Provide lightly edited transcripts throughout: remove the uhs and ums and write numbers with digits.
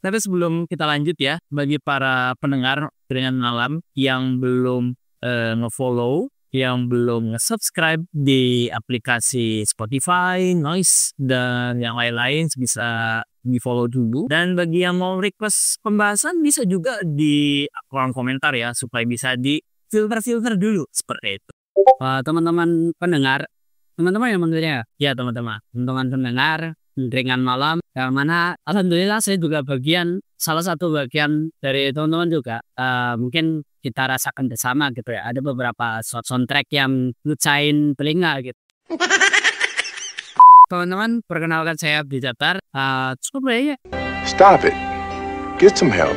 Tapi sebelum kita lanjut ya, bagi para pendengar Ringan Malam yang belum nge-follow, yang belum nge-subscribe di aplikasi Spotify, Noise, dan yang lain-lain bisa di-follow dulu. Dan bagi yang mau request pembahasan bisa juga di kolom komentar ya, supaya bisa di-filter dulu seperti itu. Teman-teman pendengar, teman-teman yang mendengarnya, Ya teman-teman. teman-teman pendengar Ringan Malam, yang mana alhamdulillah saya juga salah satu bagian dari teman-teman juga. Mungkin kita rasakan bersama gitu ya, ada beberapa soundtrack yang lucain telinga gitu. Teman-teman, perkenalkan saya Abdi Jatar. Coba ya, Stop it. Get some help.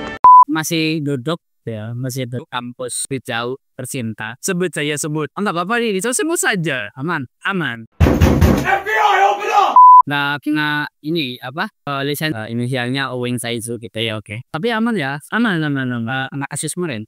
masih duduk ya, masih di kampus di jauh tercinta. Sebut saya sebut. Enggak apa-apa nih, Sebut saja. aman. FBI, open up! Nah, ini apa? Lisensi inisialnya Owing Saizu gitu ya, oke. Tapi aman ya, Aman. anak asis kemarin.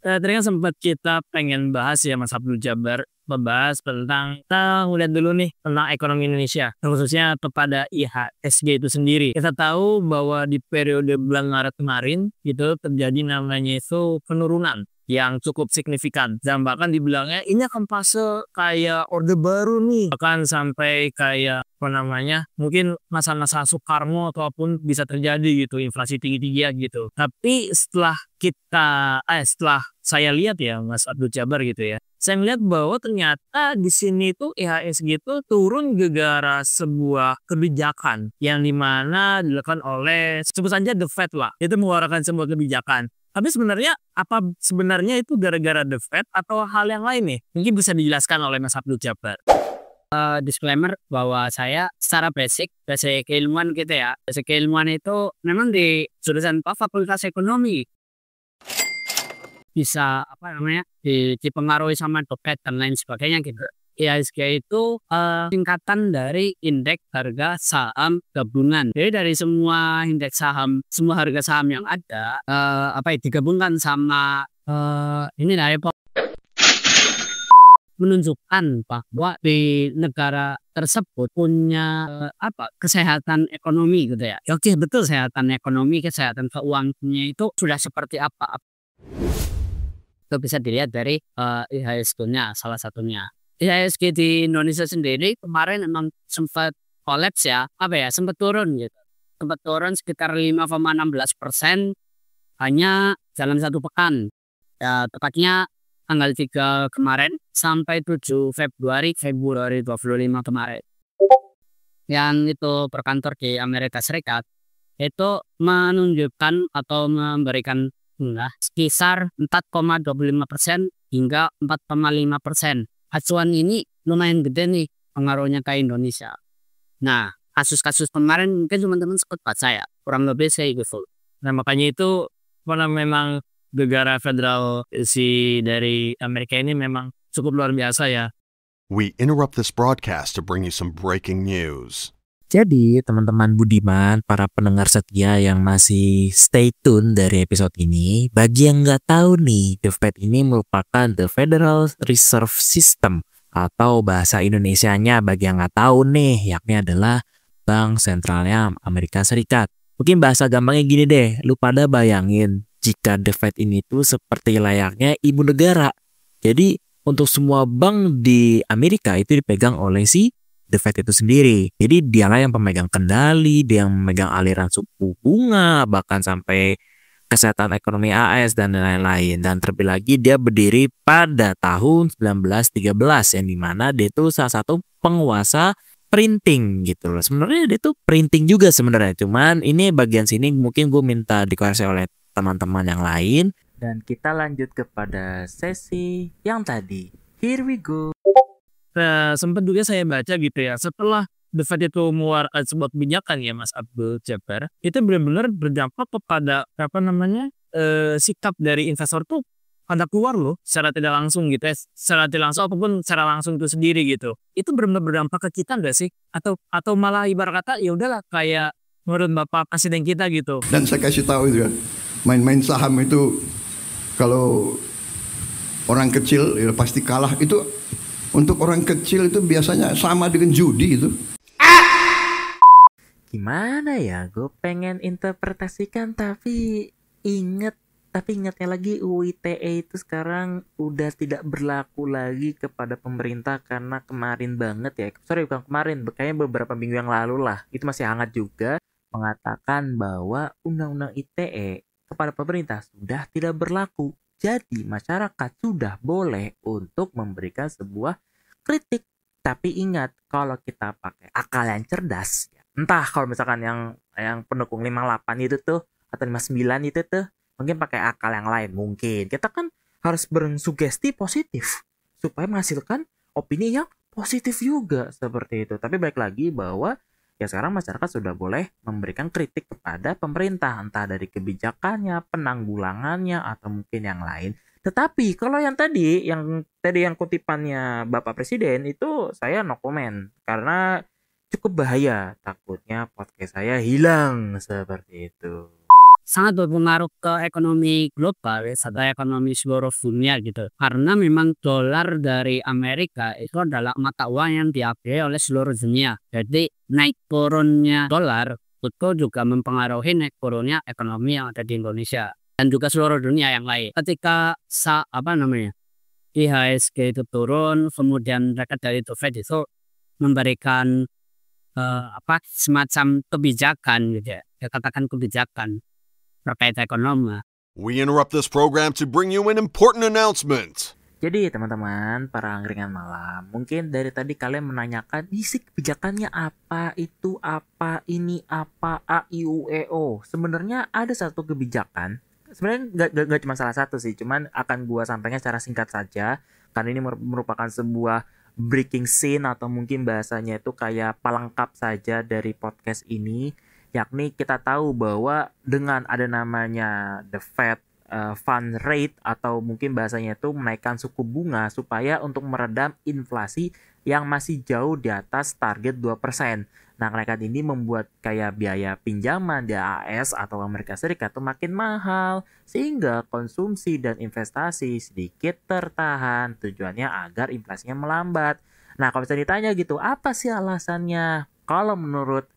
Tadi kan sempat kita pengen bahas ya Mas Abdul Jabar, membahas tentang, kita ngeliat dulu nih tentang ekonomi Indonesia, khususnya kepada IHSG itu sendiri. Kita tahu bahwa di periode bulan Maret kemarin gitu terjadi namanya itu penurunan yang cukup signifikan, dan bahkan dibilangnya ini akan fase kayak orde baru nih, bahkan sampai kayak mungkin masa-masa Soekarno ataupun bisa terjadi gitu, inflasi tinggi-tinggi gitu. Tapi setelah saya lihat ya Mas Abdul Jabar gitu ya, saya melihat bahwa ternyata di sini tuh IHSG itu turun gara-gara sebuah kebijakan yang dimana dilakukan oleh, sebut saja The Fed lah, itu mengeluarkan sebuah kebijakan. Tapi sebenarnya itu gara-gara The Fed atau hal yang lain nih? Mungkin bisa dijelaskan oleh Mas Abdul Jabar. Disclaimer bahwa saya secara basic keilmuan gitu ya. Basic keilmuan itu memang di jurusan Fakultas Ekonomi. Bisa dipengaruhi sama The Fed dan lain sebagainya gitu. IHSG itu singkatan dari indeks harga saham gabungan. Jadi dari semua indeks saham, semua harga saham yang ada digabungkan sama menunjukkan bahwa di negara tersebut punya kesehatan ekonomi gitu ya. Oke, betul, kesehatan ekonomi, kesehatan keuangannya itu sudah seperti apa. Itu bisa dilihat dari IHSG-nya salah satunya. IHSG di Indonesia sendiri kemarin memang sempat kolaps ya, sempat turun gitu. Sempat turun sekitar 5,16% hanya dalam satu pekan. Ya, tepatnya tanggal 3 kemarin sampai 7 Februari 25 kemarin. Yang itu berkantor di Amerika Serikat, itu menunjukkan atau memberikan sekitar 4,25% hingga 4,5%. Acuan ini lumayan gede nih pengaruhnya ke Indonesia. Nah, kasus-kasus kemarin mungkin teman-teman sempat baca ya, kurang lebih saya gitu. Nah makanya itu memang negara federal dari Amerika ini memang cukup luar biasa ya. We interrupt this broadcast to bring you some breaking news. Jadi teman-teman budiman, para pendengar setia yang masih stay tune dari episode ini, bagi yang nggak tahu nih, The Fed ini merupakan The Federal Reserve System atau bahasa Indonesianya bagi yang nggak tahu nih, yakni adalah Bank Sentralnya Amerika Serikat. Mungkin bahasa gampangnya gini deh, lu pada bayangin jika The Fed ini tuh seperti layaknya ibu negara. Jadi untuk semua bank di Amerika itu dipegang oleh si The Fed itu sendiri. Jadi dialah yang pemegang kendali, dia yang memegang aliran suku bunga, bahkan sampai kesehatan ekonomi AS dan lain-lain. Dan terlebih lagi dia berdiri pada tahun 1913 yang dimana dia itu salah satu penguasa printing gitu loh. Sebenarnya dia tuh printing juga sebenarnya. Cuman ini bagian sini mungkin gue minta dikoreksi oleh teman-teman yang lain. Dan kita lanjut kepada sesi yang tadi. Here we go. Sempat juga saya baca gitu ya, setelah The Fed itu mengeluarkan sebuah kebijakan ya Mas Abdul Jabar, itu benar-benar berdampak kepada sikap dari investor tuh pada keluar loh secara tidak langsung gitu ya, secara tidak langsung ataupun secara langsung itu sendiri gitu. Itu benar-benar berdampak ke kita nggak sih? Atau malah ibarat kata ya udahlah kayak menurut Bapak Presiden kita gitu. Dan saya kasih tahu itu ya, main-main saham itu kalau orang kecil ya pasti kalah. Itu untuk orang kecil itu biasanya sama dengan judi itu. gimana ya, gue pengen interpretasikan tapi ingatnya lagi UU ITE itu sekarang udah tidak berlaku lagi kepada pemerintah karena kemarin banget ya. Sorry, bukan kemarin, kayaknya beberapa minggu yang lalu lah. Itu masih hangat juga mengatakan bahwa undang-undang ITE kepada pemerintah sudah tidak berlaku. Jadi masyarakat sudah boleh untuk memberikan sebuah kritik. Tapi ingat, kalau kita pakai akal yang cerdas, entah kalau misalkan yang pendukung 58 itu tuh atau 59 itu tuh mungkin pakai akal yang lain, mungkin kita kan harus bersugesti positif supaya menghasilkan opini yang positif juga seperti itu. Tapi balik lagi bahwa ya sekarang masyarakat sudah boleh memberikan kritik kepada pemerintah, entah dari kebijakannya, penanggulangannya, atau mungkin yang lain. Tetapi kalau yang tadi yang kutipannya Bapak Presiden itu saya no comment karena cukup bahaya, takutnya podcast saya hilang seperti itu. Sangat berpengaruh ke ekonomi global, serta ekonomi seluruh dunia gitu. Karena memang dolar dari Amerika itu adalah mata uang yang diakui oleh seluruh dunia. Jadi naik turunnya dolar itu juga mempengaruhi naik turunnya ekonomi yang ada di Indonesia dan juga seluruh dunia yang lain. Ketika IHSG itu turun, kemudian mereka dari The Fed itu memberikan semacam kebijakan gitu ya. Katakan kebijakan terkait ekonomi. We interrupt this program to bring you an important announcement. Jadi teman-teman, para angkringan malam, mungkin dari tadi kalian menanyakan isi kebijakannya apa, itu apa, ini apa, A, I, U, E, O. Sebenarnya ada satu kebijakan, sebenarnya nggak cuma salah satu sih, cuman akan gua sampaikan secara singkat saja, karena ini merupakan sebuah breaking scene atau mungkin bahasanya itu kayak pelengkap saja dari podcast ini. Yakni kita tahu bahwa dengan ada namanya the Fed fund rate atau mungkin bahasanya itu menaikkan suku bunga supaya untuk meredam inflasi yang masih jauh di atas target 2%. Nah, kenaikan ini membuat kayak biaya pinjaman di AS atau Amerika Serikat itu makin mahal sehingga konsumsi dan investasi sedikit tertahan. Tujuannya agar inflasinya melambat. Nah, kalau bisa ditanya gitu, apa sih alasannya? Kalau menurut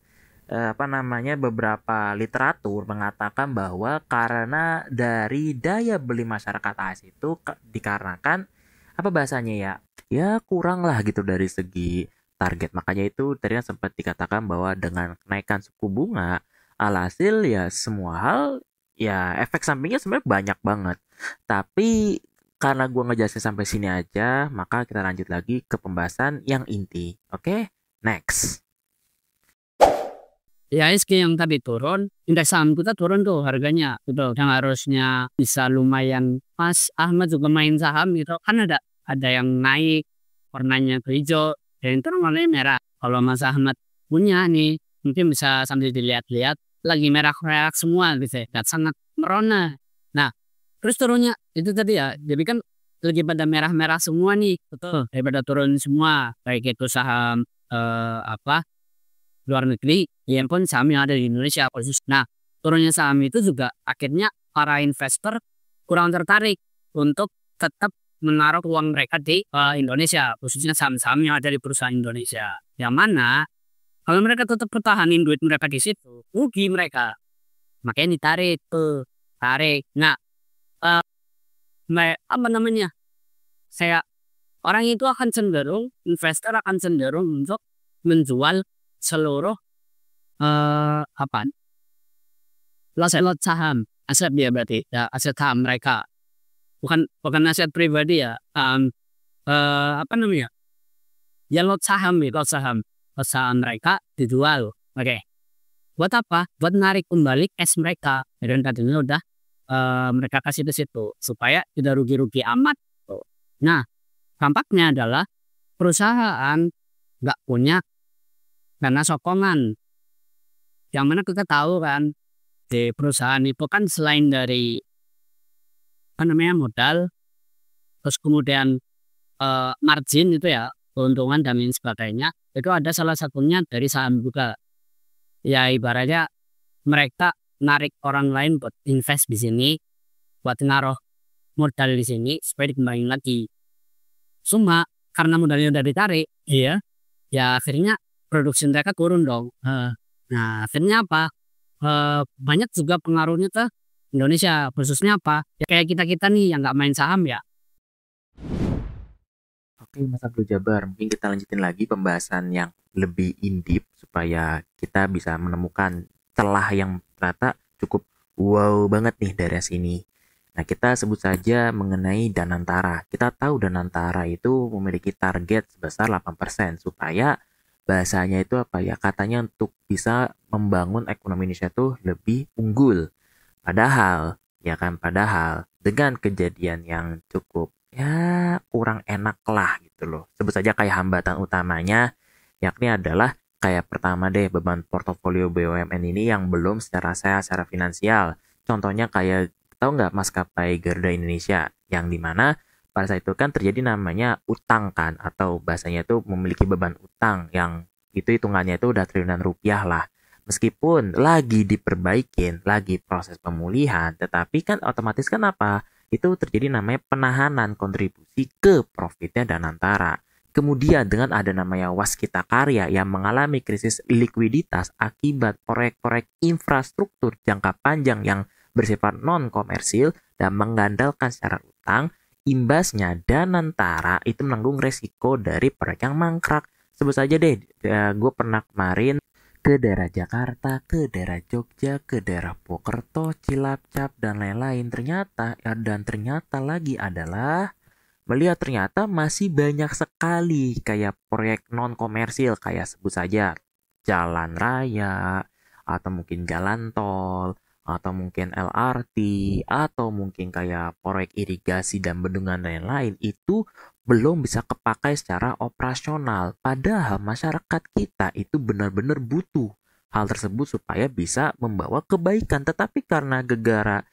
beberapa literatur mengatakan bahwa karena dari daya beli masyarakat AS itu dikarenakan apa bahasanya ya kurang lah gitu dari segi target. Makanya itu tadi sempat dikatakan bahwa dengan kenaikan suku bunga alhasil ya semua hal ya efek sampingnya sebenarnya banyak banget. Tapi karena gue ngejelasin sampai sini aja, maka kita lanjut lagi ke pembahasan yang inti. Oke, next. IHSG yang tadi turun, indeks saham kita turun tuh harganya gitu. Yang harusnya bisa lumayan pas Ahmad juga main saham gitu. Kan ada yang naik warnanya ke hijau dan itu warnanya merah. Kalau Mas Ahmad punya nih, mungkin bisa sambil dilihat-lihat lagi merah-merah semua gitu ya. Sangat merona. Nah, terus turunnya itu tadi ya. Jadi kan lagi pada merah-merah semua nih. Betul. Daripada turun semua baik itu saham luar negeri, ya pun saham yang ada di Indonesia khusus. Nah, turunnya saham itu juga akhirnya para investor kurang tertarik untuk tetap menaruh uang mereka di Indonesia, khususnya saham-saham yang ada di perusahaan Indonesia. Yang mana kalau mereka tetap pertahanin duit mereka di situ, rugi mereka. Makanya ditarik tuh, tarik. Nah, orang itu akan cenderung, investor akan cenderung untuk menjual seluruh lot saham, aset dia berarti ya, aset saham mereka, bukan aset pribadi ya, ya lot saham mereka dijual. Oke. Buat apa? Buat narik kembali cash mereka dan tadinya udah mereka kasih ke situ supaya tidak rugi-rugi amat. Nah, dampaknya adalah perusahaan nggak punya dana sokongan. Yang mana kita tahu kan di perusahaan itu kan selain dari modal, terus kemudian margin itu ya, keuntungan dan lain sebagainya, itu ada salah satunya dari saham juga. Ya ibaratnya mereka narik orang lain buat invest di sini, buat naruh modal di sini supaya dikembangin lagi. Cuma karena modalnya udah ditarik, ya akhirnya produksi mereka turun dong. Nah, akhirnya apa? Banyak juga pengaruhnya ke Indonesia, khususnya apa? Ya kayak kita-kita nih yang nggak main saham ya. Oke, Mas Abdul Jabar, mungkin kita lanjutin lagi pembahasan yang lebih in-depth supaya kita bisa menemukan celah yang ternyata cukup wow banget nih dari sini. Nah, kita sebut saja mengenai Danantara. Kita tahu Danantara itu memiliki target sebesar 8% supaya bahasanya itu apa ya, katanya untuk bisa membangun ekonomi Indonesia tuh lebih unggul. Padahal, ya kan, padahal dengan kejadian yang cukup ya kurang enak lah gitu loh. Sebut saja kayak hambatan utamanya, yakni adalah kayak pertama deh beban portofolio BUMN ini yang belum secara sehat secara finansial. Contohnya kayak tahu nggak maskapai Garuda Indonesia yang dimana pada saat itu kan terjadi namanya utang kan atau bahasanya itu memiliki beban utang yang itu hitungannya itu udah triliunan rupiah lah. Meskipun lagi diperbaikin, lagi proses pemulihan, tetapi kan otomatis kan apa? Itu terjadi namanya penahanan kontribusi ke profitnya Danantara. Kemudian dengan ada namanya Waskita Karya yang mengalami krisis likuiditas akibat proyek-proyek infrastruktur jangka panjang yang bersifat non-komersil dan mengandalkan secara utang, imbasnya Danantara itu menanggung resiko dari proyek yang mangkrak. Sebut saja deh, gue pernah kemarin ke daerah Jakarta, ke daerah Jogja, ke daerah Purwokerto, Cilacap, dan lain-lain. Ternyata lagi adalah melihat ternyata masih banyak sekali kayak proyek non komersil kayak sebut saja jalan raya atau mungkin jalan tol atau mungkin LRT atau mungkin kayak proyek irigasi dan bendungan dan lain-lain itu belum bisa kepakai secara operasional. Padahal masyarakat kita itu benar-benar butuh hal tersebut supaya bisa membawa kebaikan. Tetapi karena gegara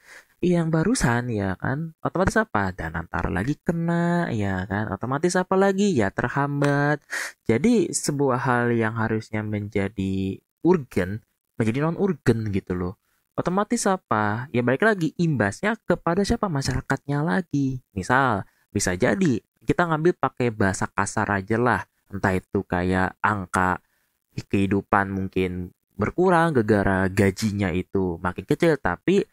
yang barusan ya kan, otomatis apa? Danantara lagi kena ya kan, otomatis apa lagi? Ya terhambat. Jadi sebuah hal yang harusnya menjadi urgen, menjadi non-urgen gitu loh. Otomatis apa? Ya balik lagi imbasnya kepada siapa? Masyarakatnya lagi. Misal, bisa jadi kita ngambil pakai bahasa kasar aja lah. Entah itu kayak angka kehidupan mungkin berkurang gara-gara gajinya itu makin kecil tapi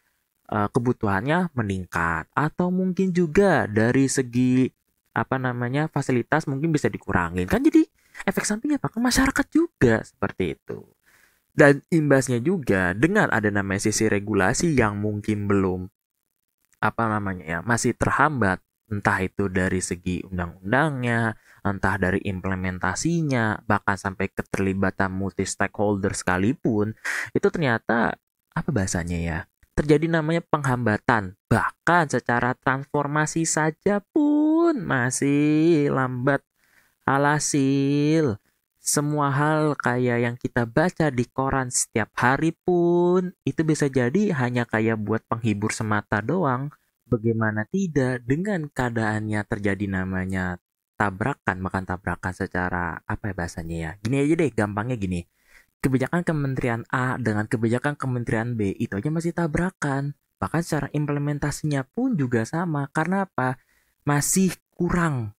kebutuhannya meningkat atau mungkin juga dari segi apa namanya fasilitas mungkin bisa dikurangin kan jadi efek sampingnya apa ke masyarakat juga seperti itu. Dan imbasnya juga dengan ada namanya sisi regulasi yang mungkin belum apa namanya ya masih terhambat entah itu dari segi undang-undangnya, entah dari implementasinya, bahkan sampai keterlibatan multi stakeholder sekalipun, itu ternyata apa bahasanya ya? Terjadi namanya penghambatan. Bahkan secara transformasi saja pun masih lambat. Alhasil, semua hal kayak yang kita baca di koran setiap hari pun itu bisa jadi hanya kayak buat penghibur semata doang. Bagaimana tidak dengan keadaannya terjadi namanya tabrakan, makan tabrakan secara apa ya bahasanya ya. Gini aja deh, gampangnya gini. Kebijakan Kementerian A dengan kebijakan Kementerian B itu aja masih tabrakan. Bahkan secara implementasinya pun juga sama. Karena apa? Masih kurang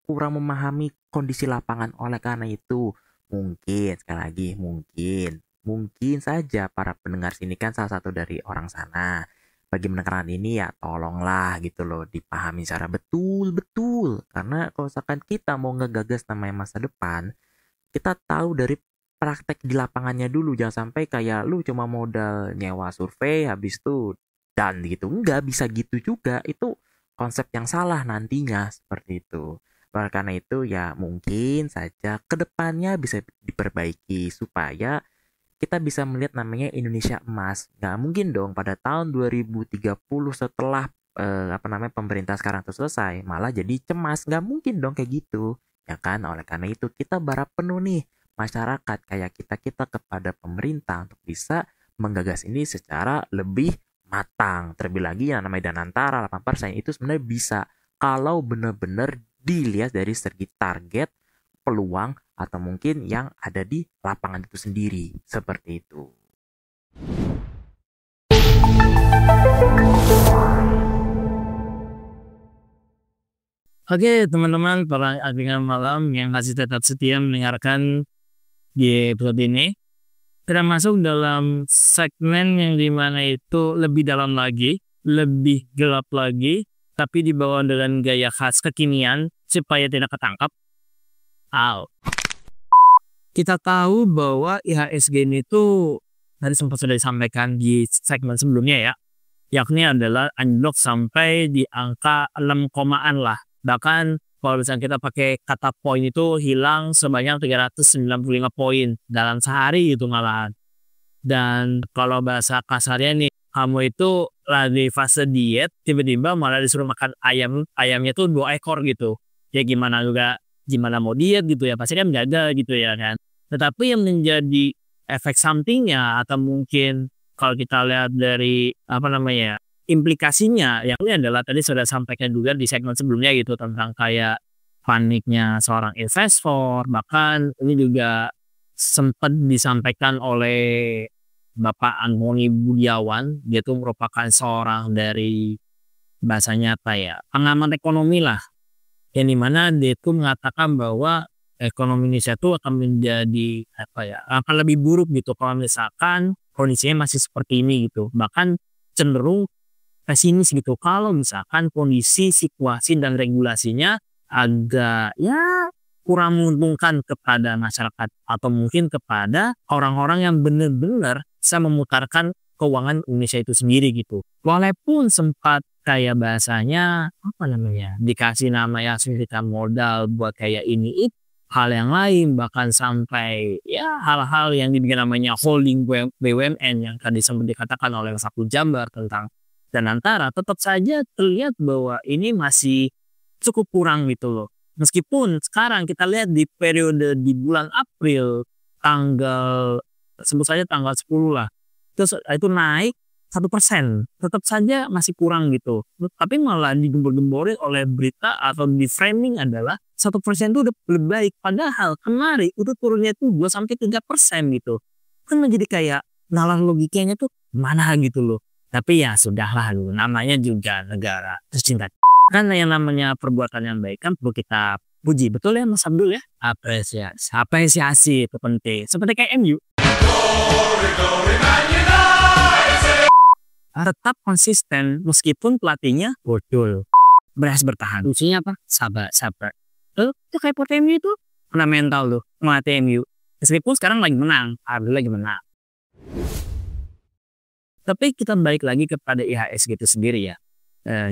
memahami kondisi lapangan. Oleh karena itu, mungkin sekali lagi mungkin saja para pendengar sini kan salah satu dari orang sana. Bagi mendengarkan ini ya tolonglah gitu loh dipahami secara betul-betul. Karena kalau misalkan kita mau ngegagas namanya masa depan, kita tahu dari praktek di lapangannya dulu. Jangan sampai kayak lu cuma modal nyewa survei habis itu dan gitu. Enggak bisa gitu juga. Itu konsep yang salah nantinya seperti itu. Oleh karena itu ya mungkin saja kedepannya bisa diperbaiki supaya kita bisa melihat namanya Indonesia emas. Nggak mungkin dong pada tahun 2030 setelah apa namanya pemerintah sekarang itu selesai malah jadi cemas. Nggak mungkin dong kayak gitu. Ya kan? Oleh karena itu kita berharap penuh nih masyarakat kayak kita kepada pemerintah untuk bisa menggagas ini secara lebih matang. Terlebih lagi yang namanya Danantara 8% itu sebenarnya bisa kalau benar-benar dilihat dari segi target, peluang, atau mungkin yang ada di lapangan itu sendiri. Seperti itu. Oke teman-teman para abingan malam yang masih tetap setia mendengarkan di episode ini. termasuk dalam segmen yang dimana itu lebih dalam lagi, lebih gelap lagi, tapi dibawa dengan gaya khas kekinian supaya tidak ketangkap. Kita tahu bahwa IHSG ini tuh tadi sempat sudah disampaikan di segmen sebelumnya ya, yakni adalah anjlok sampai di angka 6 komaan lah. Bahkan kalau misalnya kita pakai kata poin itu hilang sebanyak 395 poin dalam sehari gitu malahan. Dan kalau bahasa kasarnya nih, kamu itu lagi fase diet, tiba-tiba malah disuruh makan ayamnya tuh 2 ekor gitu. Ya gimana mau diet gitu ya, pasti kan menjaga gitu ya kan. Tetapi yang menjadi efek sampingnya atau mungkin kalau kita lihat dari implikasinya, yang ini adalah tadi sudah sampaikan juga di segmen sebelumnya gitu tentang kayak paniknya seorang investor, bahkan ini juga sempat disampaikan oleh Bapak Antoni Budiawan, dia itu merupakan seorang dari bahasanya pengamat ekonomi lah, yang dimana dia itu mengatakan bahwa ekonomi Indonesia itu akan menjadi akan lebih buruk gitu kalau misalkan kondisinya masih seperti ini gitu, bahkan cenderung pesimis gitu kalau misalkan kondisi, situasi dan regulasinya agak kurang menguntungkan kepada masyarakat atau mungkin kepada orang-orang yang benar-benar bisa memutarkan keuangan Indonesia itu sendiri gitu. Walaupun sempat kayak bahasanya dikasih nama ya suntikan modal buat kayak ini itu hal yang lain, bahkan sampai hal-hal yang dibikin namanya holding BUMN yang tadi sempat dikatakan oleh Mas Abdul Jabbar tentang Danantara, tetap saja terlihat bahwa ini masih cukup kurang gitu loh. Meskipun sekarang kita lihat di periode di bulan April sebut saja tanggal 10 lah, itu naik 1%, tetap saja masih kurang gitu. Tapi malah digembor-gemborin oleh berita atau di framing adalah 1% itu udah lebih baik. Padahal kemarin itu turunnya itu 2-3% gitu. Kan menjadi kayak nalar logikanya tuh mana gitu loh. Tapi ya sudahlah lu, namanya juga negara tercinta. Kan yang namanya perbuatan yang baik kan perlu kita puji. Betul ya Mas Abdul ya? Apresiasi itu penting. Seperti kayak MU. Tetap konsisten meskipun pelatihnya bodoh. Berhasil bertahan. Fungsinya apa? Sabar. Itu kayak MU itu fundamental tuh melatih MU. Meskipun sekarang lagi menang, lagi menang. Tapi kita balik lagi kepada IHSG itu sendiri ya.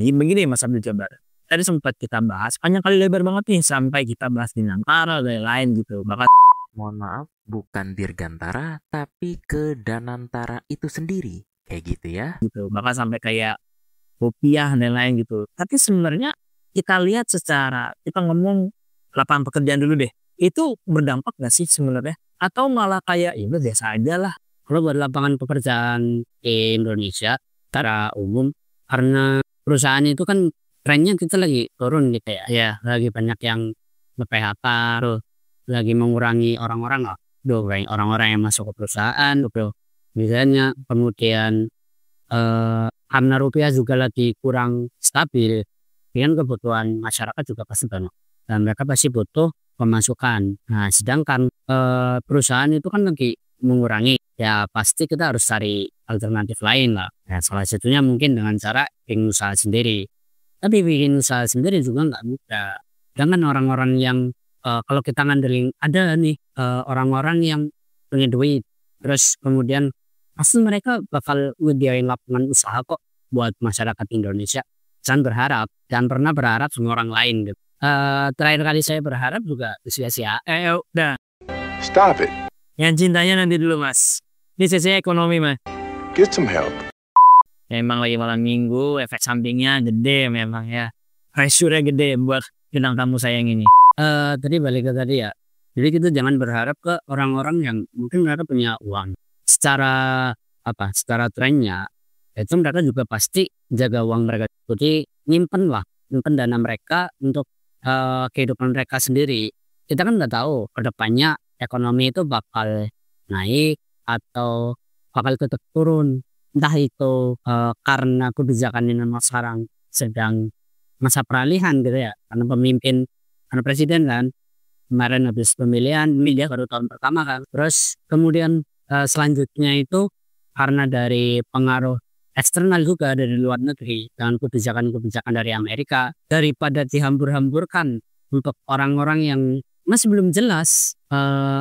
Begini Mas Abdul Jabbar. Tadi sempat kita bahas panjang kali lebar banget nih sampai kita bahas Danantara dan lain gitu. Bahkan mohon maaf, bukan Dirgantara tapi ke Danantara itu sendiri. Kayak gitu ya. Gitu. Bahkan sampai kayak rupiah dan lain gitu. Tapi sebenarnya kita lihat kita ngomong lapangan pekerjaan dulu deh. Itu berdampak gak sih sebenarnya? Atau malah kayak ini biasa aja lah. Kalau buat lapangan pekerjaan di Indonesia secara umum, karena perusahaan itu kan trennya kita lagi turun gitu ya. Ya, lagi banyak yang PHK, lagi mengurangi orang-orang orang-orang yang masuk ke perusahaan, misalnya. Kemudian karena rupiah juga lagi kurang stabil, dengan kebutuhan masyarakat juga pasti banyak dan mereka pasti butuh pemasukan. Nah, sedangkan perusahaan itu kan lagi mengurangi, ya pasti kita harus cari alternatif lain lah. Ya, salah satunya mungkin dengan cara bikin usaha sendiri. Tapi bikin usaha sendiri juga nggak mudah. Jangan orang-orang yang kalau kita ngandelin ada nih orang-orang yang punya duit, terus kemudian pasti mereka bakal nyediain lapangan usaha kok buat masyarakat Indonesia. Jangan pernah berharap sama orang lain gitu. Terakhir kali saya berharap juga sia-sia. Udah. Stop it. Yang cintanya nanti dulu Mas. Ini sesi ekonomi Mas. Get some help. Memang lagi malam minggu, efek sampingnya gede memang ya. Pressure-nya gede buat bintang tamu saya yang ini. Tadi balik ke tadi ya. Jadi kita jangan berharap ke orang-orang yang mungkin mereka punya uang. Secara trennya itu mereka juga pasti jaga uang mereka. Jadi nyimpen dana mereka untuk kehidupan mereka sendiri. Kita kan nggak tahu kedepannya ekonomi itu bakal naik atau bakal tetap turun. Entah itu karena kebijakan Indonesia sekarang sedang masa peralihan gitu ya. Karena presiden kan kemarin habis pemilihan, ini dia baru tahun pertama kan. Terus kemudian selanjutnya itu karena dari pengaruh eksternal juga dari luar negeri dengan kebijakan-kebijakan dari Amerika, daripada dihambur-hamburkan untuk orang-orang yang masih belum jelas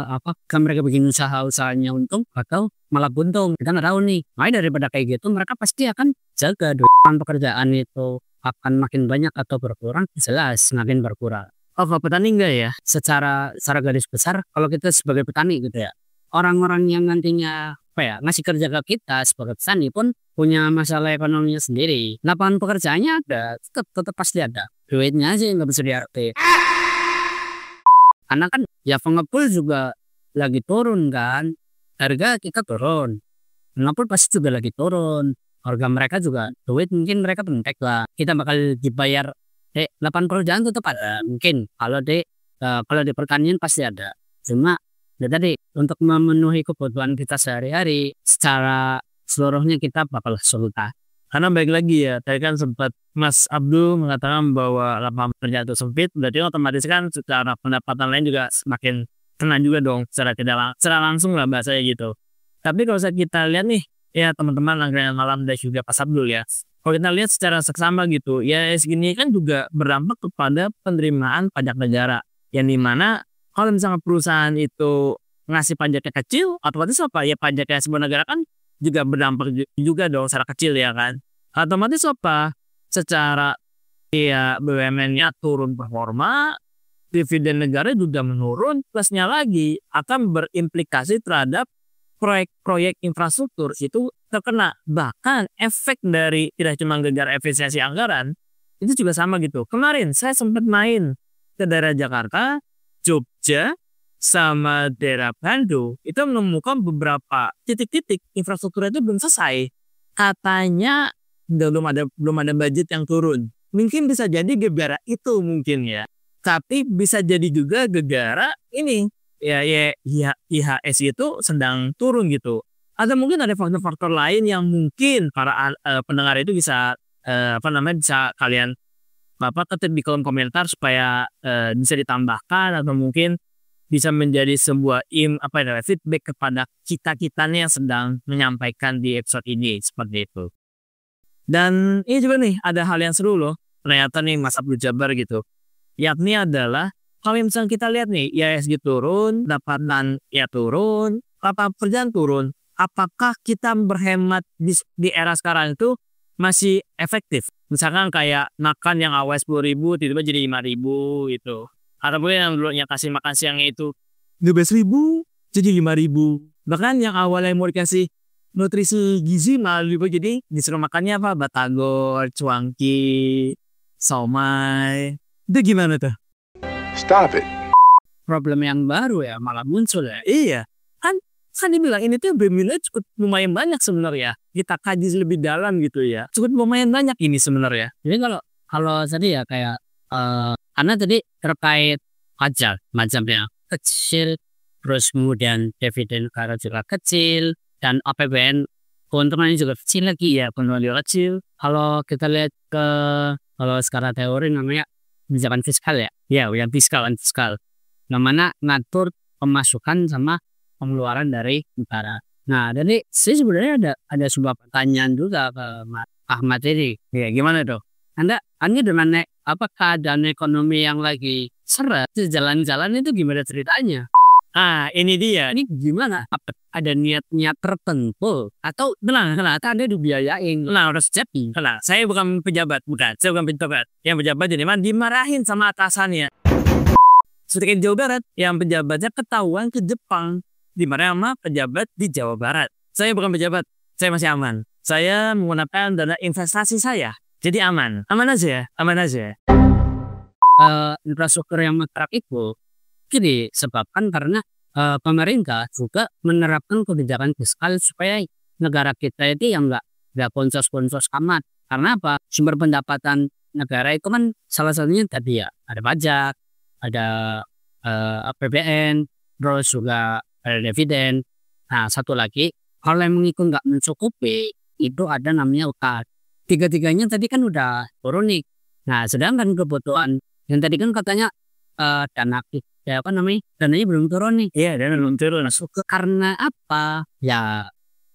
apakah mereka bikin usahanya untung atau malah buntung. Kita nggak tahu nih. Makanya daripada kayak gitu, mereka pasti akan jaga pekerjaan itu akan makin banyak atau berkurang. Jelas makin berkurang. Oh, kalau petani enggak ya? Secara garis besar, kalau kita sebagai petani gitu ya, orang-orang yang nantinya ngasih kerja ke kita sebagai petani pun punya masalah ekonominya sendiri. Lapangan pekerjaannya ada, tetap pasti ada. Duitnya aja nggak bisa diarti. Karena kan ya pengepul juga lagi turun kan, harga kita turun, pengepul pasti juga lagi turun, harga mereka juga duit mungkin mereka pentek lah. Kita bakal dibayar lapangan pekerjaan tetap ada mungkin, kalau di pertanian pasti ada. Cuma ya tadi untuk memenuhi kebutuhan kita sehari-hari secara seluruhnya kita bakal kesulitan. Karena baik lagi ya, tadi kan sempat Mas Abdul mengatakan bahwa lapangan pekerjaan itu sempit, berarti otomatis kan secara pendapatan lain juga semakin kena juga dong, secara langsung lah bahasanya gitu. Tapi kalau kita lihat nih, ya teman-teman langganan malam dan juga Mas Abdul ya, kalau kita lihat secara seksama gitu, ya segini kan juga berdampak kepada penerimaan pajak negara, yang dimana kalau misalnya perusahaan itu ngasih pajaknya kecil, otomatis apa ya, pajaknya sebuah negara kan juga berdampak juga dong secara kecil ya kan. Otomatis apa? Secara ya BUMN-nya turun performa, dividen negara juga menurun, plusnya lagi akan berimplikasi terhadap proyek-proyek infrastruktur itu terkena. Bahkan efek dari tidak cuma gegar efisiensi anggaran, itu juga sama gitu. Kemarin saya sempat main ke daerah Jakarta, Jogja, sama daerah Bandung, itu menemukan beberapa titik-titik infrastruktur itu belum selesai. Katanya belum ada budget yang turun. Mungkin bisa jadi gegara itu mungkin ya. Tapi bisa jadi juga gegara ini ya IHS itu sedang turun gitu. Atau mungkin ada faktor-faktor lain yang mungkin para pendengar itu bisa bisa kalian ketik di kolom komentar supaya bisa ditambahkan, atau mungkin bisa menjadi sebuah feedback kepada kita-kitanya yang sedang menyampaikan di episode ini, seperti itu. Dan ini juga nih ada hal yang seru loh, ternyata nih Mas Abdul Jabar gitu, yakni adalah kalau misalnya kita lihat nih IHSG turun, pendapatan ya turun, lapangan pekerjaan turun, apakah kita berhemat di era sekarang itu masih efektif? Misalkan kayak makan yang awal 10.000 tiba-tiba jadi 5.000 gitu. Atau mungkin yang dulunya kasih makan siangnya itu 12.000 jadi 5.000. Bahkan yang awalnya mau dikasih nutrisi gizi malah jadi disuruh makannya apa? Batagor, cuangki, somai. Itu gimana tuh? Stop it. Problem yang baru ya malah muncul ya. Iya. Kan dibilang ini tuh BUMN cukup lumayan banyak sebenarnya. Kita kaji lebih dalam gitu ya. Cukup lumayan banyak ini sebenarnya. Jadi kalau tadi ya kayak karena tadi terkait pajak macamnya kecil, terus kemudian dividen negara juga kecil, dan APBN keuntungannya juga kecil lagi ya, keuntungan juga kecil. Kalau kita lihat kalau secara teori namanya kebijakan fiskal ya, yang fiskal. Yang mana ngatur pemasukan sama pengeluaran dari negara. Nah, jadi sebenarnya ada sebuah pertanyaan juga ke Mas Ahmad ini. Ya, gimana tuh? Anda dengan keadaan ekonomi yang lagi seret, jalan-jalan itu gimana ceritanya? Ini dia. Ini gimana? Apa ada niat-niat tertentu atau ternyata Anda dibiayain? Harus jadi. Saya bukan pejabat, Saya bukan pejabat. Yang pejabat jadi dimarahin sama atasannya. Seperti Jawa Barat, yang pejabatnya ketahuan ke Jepang, dimarahin sama pejabat di Jawa Barat. Saya bukan pejabat, saya masih aman. Saya menggunakan dana investasi saya. Jadi aman aja. Infrastruktur yang menggerak itu disebabkan karena pemerintah juga menerapkan kebijakan fiskal supaya negara kita itu yang nggak boncos-boncos amat. Karena apa? Sumber pendapatan negara itu kan salah satunya tadi ya ada pajak, ada APBN, terus juga ada dividen. Nah, satu lagi kalau yang itu nggak mencukupi itu ada namanya utang. Tiga-tiganya tadi kan udah turun nih. Nah, sedangkan kebutuhan yang tadi kan katanya dana ya apa namanya, dananya belum turun nih. Iya, dan belum turun. Karena apa? Ya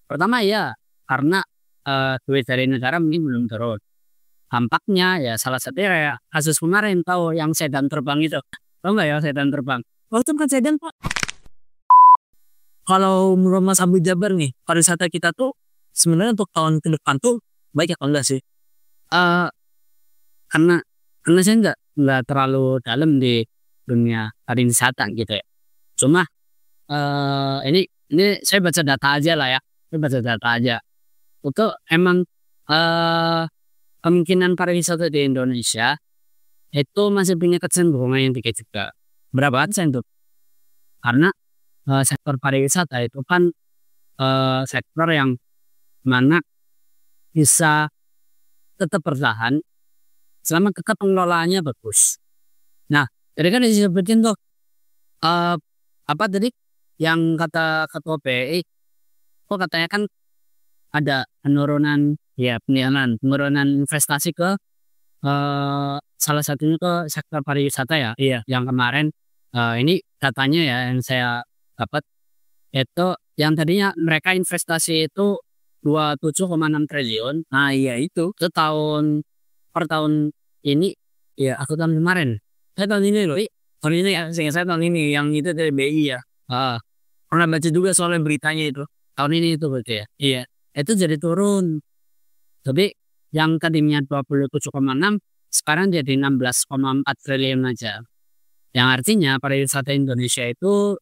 pertama ya karena duit dari negara mungkin belum turun. Dampaknya ya salah satunya kayak kasus kemarin, tahu yang sedan terbang itu. Tahu nggak ya sedan terbang? Oh itu bukan sedan Pak. Kalau menurut Mas Abu Jabar nih, pariwisata kita tuh sebenarnya untuk tahun ke depan tuh baik atau enggak sih? Eh karena saya nggak terlalu dalam di dunia pariwisata gitu ya. Cuma ini saya baca data aja lah ya. Saya baca data aja. Itu emang kemungkinan pariwisata di Indonesia itu masih punya kecenderungan yang tinggi juga. Berapa persen tuh? Karena sektor pariwisata itu kan sektor yang mana bisa tetap bertahan selama tetap pengelolaannya bagus. Nah, jadi kan disebutin tuh apa tadi yang kata ketua BI, kok katanya kan ada penurunan investasi ke salah satunya ke sektor pariwisata ya. Iya. Yang kemarin ini datanya ya yang saya dapat itu yang tadinya mereka investasi itu 27,6 triliun. Nah iya itu. Itu per tahun ini Iya, aku tahun kemarin. Saya tahun ini loh. Tahun ini, saya tahun ini yang itu dari BI ya. Pernah baca juga soal beritanya itu. tahun ini itu berarti ya. Iya. Itu jadi turun. Tapi yang tadinya 27,6 sekarang jadi 16,4 triliun aja. Yang artinya pariwisata Indonesia itu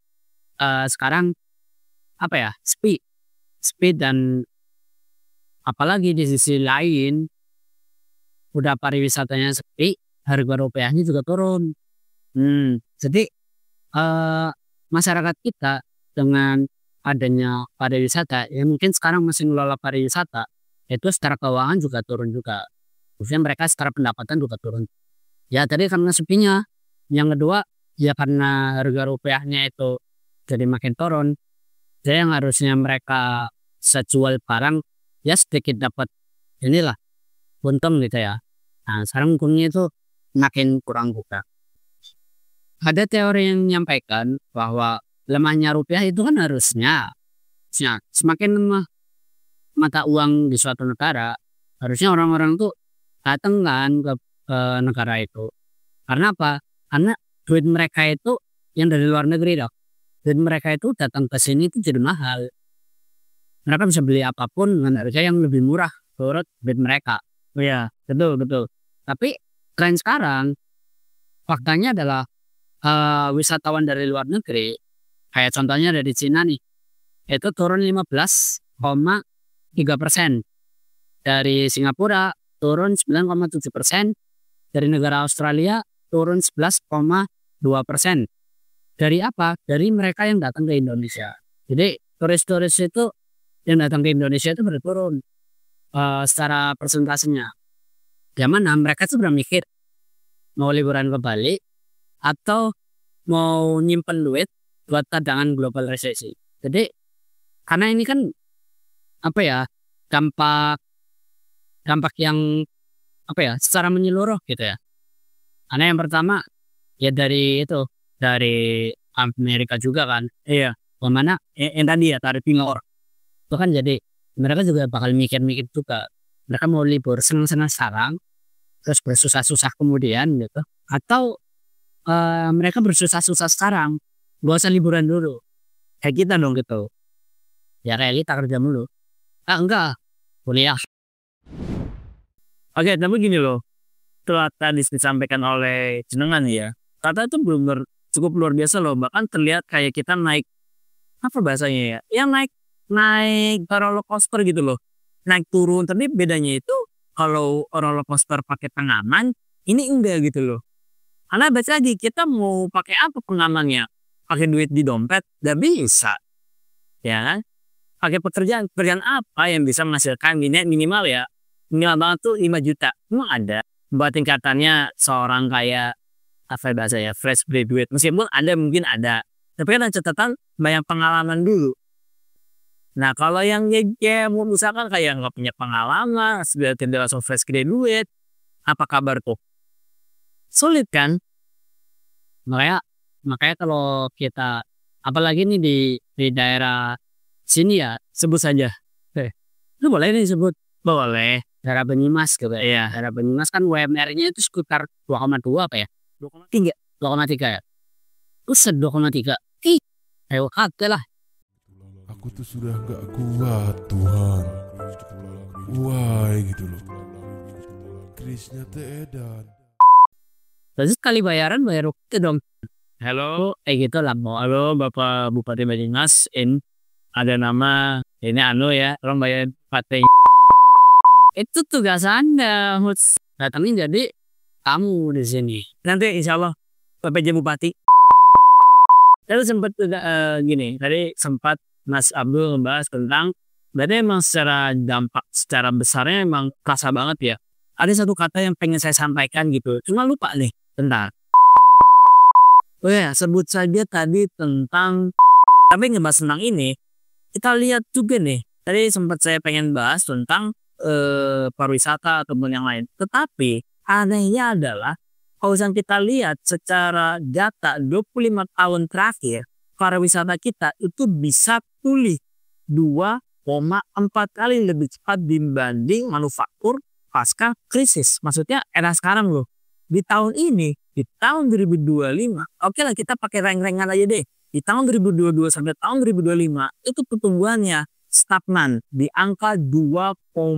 sekarang apa ya? Speed dan apalagi di sisi lain udah pariwisatanya sepi, harga rupiahnya juga turun. Jadi masyarakat kita dengan adanya pariwisata ya mungkin sekarang masih ngelola pariwisata itu secara keuangan juga turun juga. Khususnya mereka secara pendapatan juga turun. Ya tadi karena sepinya. Yang kedua ya karena harga rupiahnya itu jadi makin turun. Jadi yang harusnya mereka sejual barang ya sedikit dapat inilah untung gitu ya. Nah sekarang untungnya itu makin kurang juga. Ada teori yang menyampaikan bahwa lemahnya rupiah itu kan harusnya semakin lemah mata uang di suatu negara, harusnya orang-orang tuh datang kan ke negara itu. Karena apa? Karena duit mereka itu yang dari luar negeri dok. Duit mereka itu datang ke sini itu jadi mahal. Mereka bisa beli apapun dengan harga yang lebih murah menurut duit mereka. Iya, betul. Tapi tren sekarang faktanya adalah wisatawan dari luar negeri kayak contohnya dari Cina nih itu turun 15,3%, dari Singapura turun 9,7%, dari negara Australia turun 11,2%. Dari apa? Dari mereka yang datang ke Indonesia. Jadi turis-turis itu yang datang ke Indonesia itu berturun secara persentasenya. Yang mana mereka tuh berpikir mau liburan ke Bali atau mau nyimpen duit buat cadangan global resesi. Jadi karena ini kan apa ya dampak yang apa ya secara menyeluruh gitu ya. Karena yang pertama ya dari Amerika juga kan. Iya. Kemana Yang tadi ya tarif impor. itu kan jadi mereka juga bakal mikir-mikir juga. Mereka mau libur senang-senang sekarang terus bersusah-susah kemudian gitu. Atau mereka bersusah-susah sekarang gak usah liburan dulu. Kayak kita dong gitu. Ya kayak kita kerja dulu. Enggak. Kuliah. Oke, tapi gini loh. Setelah tadi disampaikan oleh jenengan ya. Kata itu benar cukup luar biasa loh. Bahkan terlihat kayak kita naik apa bahasanya ya? Ya naik roller coaster gitu loh. Naik turun. Tapi bedanya itu kalau roller coaster pakai pengaman, ini enggak gitu loh. Karena baca lagi kita mau pakai apa pengamannya? Pakai duit di dompet, gak bisa. Ya kan? Pakai pekerjaan apa yang bisa menghasilkan minimal ya. Minimal banget tuh 5 juta. Emang ada. Buat tingkatannya seorang kayak apa bahasa ya, fresh graduate. Meskipun ada mungkin ada. Tapi kan ada catatan banyak pengalaman dulu. Nah kalau yang mau misalkan kayak nggak punya pengalaman, sudah tidak langsung fresh graduate, apa kabar tuh? Sulit kan? Makanya Makanya kalau kita apalagi nih di daerah sini ya, Sebut saja. itu boleh nih sebut Boleh. daerah Banyumas gitu ya. Iya. Daerah Banyumas kan UMR-nya itu sekitar 2,2 apa ya? 2,3. 2,3 ya. Buset 2,3. Ih, ayo kagak lah. Aku tuh sudah gak kuat Tuhan. Why gitu loh. Krisnya teh edan. Terus sekali bayaran bayar itu dong. Halo. Gitu lah mau. Halo Bapak Bupati Banyumas. Ada nama ini ya. Tolong bayar Bupati. Itu tugas Anda, Huts. Datangin jadi kamu di sini. Nanti insya Allah PJ Bupati. Tadi sempat gini. Tadi sempat Mas Abdul membahas tentang berarti emang secara dampak secara besarnya emang kerasa banget ya. Ada satu kata yang pengen saya sampaikan gitu. Cuma lupa nih tentang. Oh ya, sebut saja tadi tentang. Tapi ngebahas tentang ini, kita lihat juga nih. Tadi sempat saya pengen bahas tentang pariwisata ataupun yang lain. Tetapi anehnya adalah kalau kita lihat secara data 25 tahun terakhir, pariwisata kita itu bisa pulih 2,4 kali lebih cepat dibanding manufaktur pasca krisis. Maksudnya era sekarang loh. Di tahun ini, di tahun 2025, oke lah kita pakai rank-rankan aja deh. Di tahun 2022 sampai tahun 2025 itu pertumbuhannya stagnan di angka 2,45